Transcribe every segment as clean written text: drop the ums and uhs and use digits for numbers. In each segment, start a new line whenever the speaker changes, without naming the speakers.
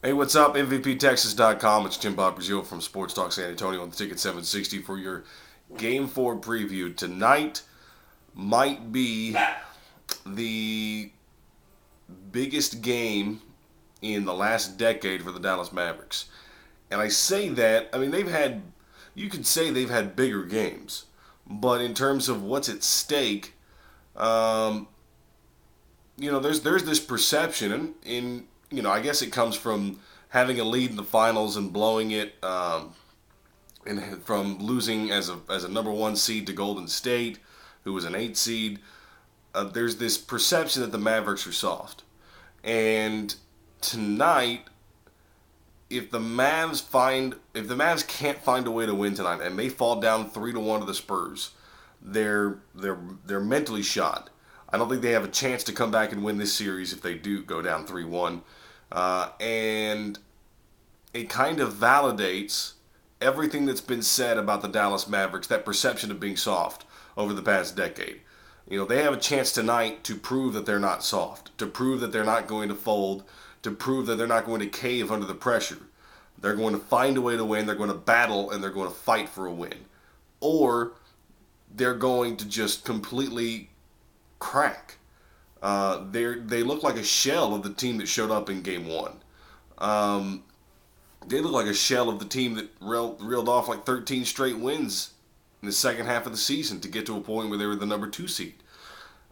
Hey, what's up? MVPTexas.com. It's Jim Bob Breazeale from Sports Talk San Antonio on the Ticket 760 for your Game 4 preview. Tonight might be the biggest game in the last decade for the Dallas Mavericks. And I say that, I mean, you could say they've had bigger games. But in terms of what's at stake, um, there's this perception, I guess it comes from having a lead in the finals and blowing it, and from losing as a number one seed to Golden State, who was an eight seed. There's this perception that the Mavericks are soft, and tonight, if the Mavs can't find a way to win tonight, and they fall down 3-1 to the Spurs, they're mentally shot. I don't think they have a chance to come back and win this series if they do go down 3-1. And it kind of validates everything that's been said about the Dallas Mavericks, that perception of being soft over the past decade. They have a chance tonight to prove that they're not soft, to prove that they're not going to fold, to prove that they're not going to cave under the pressure. They're going to find a way to win, they're going to battle, and they're going to fight for a win. Or they're going to just completely crack. They look like a shell of the team that showed up in Game 1. They look like a shell of the team that reeled off like 13 straight wins in the second half of the season to get to a point where they were the number 2 seed.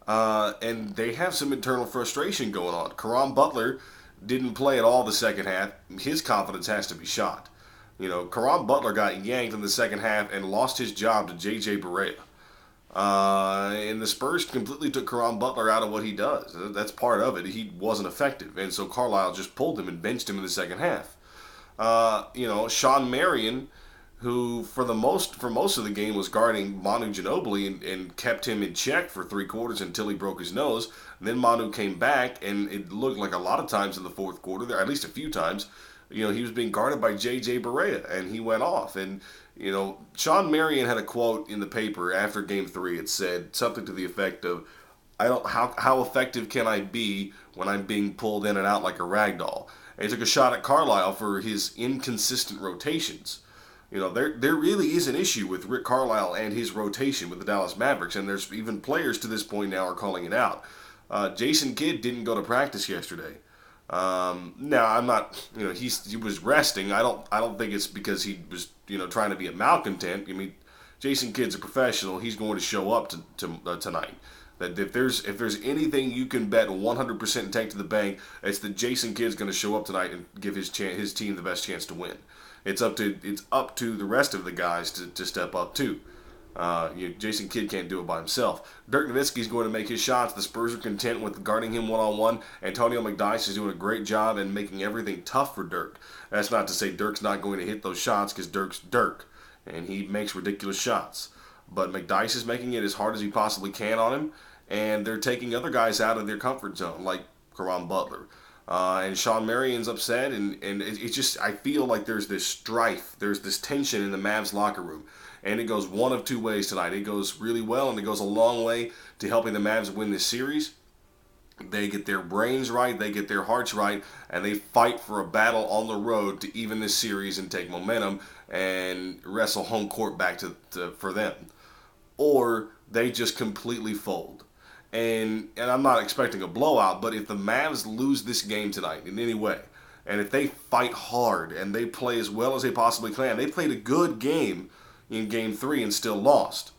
And they have some internal frustration going on. Caron Butler didn't play at all the second half. His confidence has to be shot. Caron Butler got yanked in the second half and lost his job to J.J. Barea. And the Spurs completely took Caron Butler out of what he does. That's part of it. He wasn't effective. And so Carlisle just pulled him and benched him in the second half. Sean Marion, who for most of the game was guarding Manu Ginobili and kept him in check for 3 quarters until he broke his nose. And then Manu came back, and it looked like a lot of times in the fourth quarter, at least a few times, he was being guarded by J.J. Barea, and he went off. And Sean Marion had a quote in the paper after Game 3. It said something to the effect of, "I don't how effective can I be when I'm being pulled in and out like a rag doll?" And he took a shot at Carlisle for his inconsistent rotations. There really is an issue with Rick Carlisle and his rotation with the Dallas Mavericks, and there's even players to this point now are calling it out. Jason Kidd didn't go to practice yesterday. Now I'm not, he was resting. I don't think it's because he was, trying to be a malcontent. I mean, Jason Kidd's a professional. He's going to show up tonight. That if there's anything you can bet 100% and take to the bank, it's that Jason Kidd's going to show up tonight and give his team the best chance to win. It's up to the rest of the guys to step up too. Jason Kidd can't do it by himself. Dirk Nowitzki's going to make his shots. The Spurs are content with guarding him one-on-one. Antonio McDyess is doing a great job and making everything tough for Dirk. That's not to say Dirk's not going to hit those shots, because Dirk's Dirk, and he makes ridiculous shots. But McDyess is making it as hard as he possibly can on him, and they're taking other guys out of their comfort zone, like Caron Butler. And Sean Marion's upset, and it's just, I feel like there's this strife, there's this tension in the Mavs locker room. And it goes one of two ways tonight. It goes really well, and it goes a long way to helping the Mavs win this series. They get their brains right, they get their hearts right, and they fight for a battle on the road to even this series and take momentum and wrestle home court back for them. Or they just completely fold. And I'm not expecting a blowout, but if the Mavs lose this game tonight in any way, and if they fight hard and they play as well as they possibly can, they played a good game in Game 3 and still lost.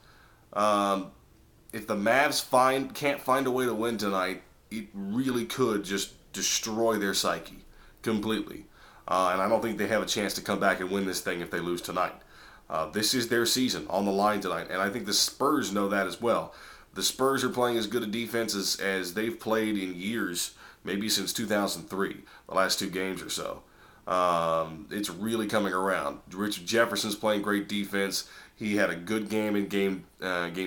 If the Mavs can't find a way to win tonight, it really could just destroy their psyche completely. And I don't think they have a chance to come back and win this thing if they lose tonight. This is their season on the line tonight, and I think the Spurs know that as well. The Spurs are playing as good a defense as they've played in years, maybe since 2003, the last 2 games or so. It's really coming around. Richard Jefferson's playing great defense. He had a good game in game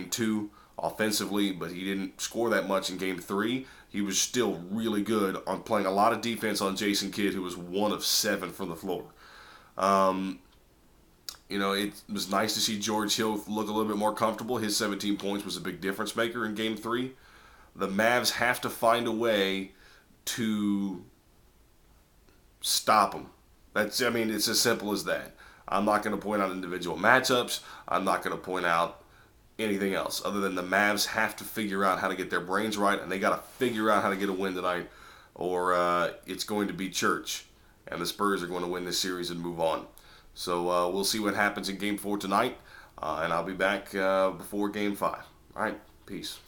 2 offensively, but he didn't score that much in Game 3. He was still really good on playing a lot of defense on Jason Kidd, who was 1 of 7 from the floor. It was nice to see George Hill look a little bit more comfortable. His 17 points was a big difference maker in Game 3. The Mavs have to find a way to stop them. It's as simple as that. I'm not going to point out individual matchups. I'm not going to point out anything else other than the Mavs have to figure out how to get their brains right, and they got to figure out how to get a win tonight, or it's going to be church, and the Spurs are going to win this series and move on. So we'll see what happens in Game 4 tonight, and I'll be back before Game 5. All right, peace.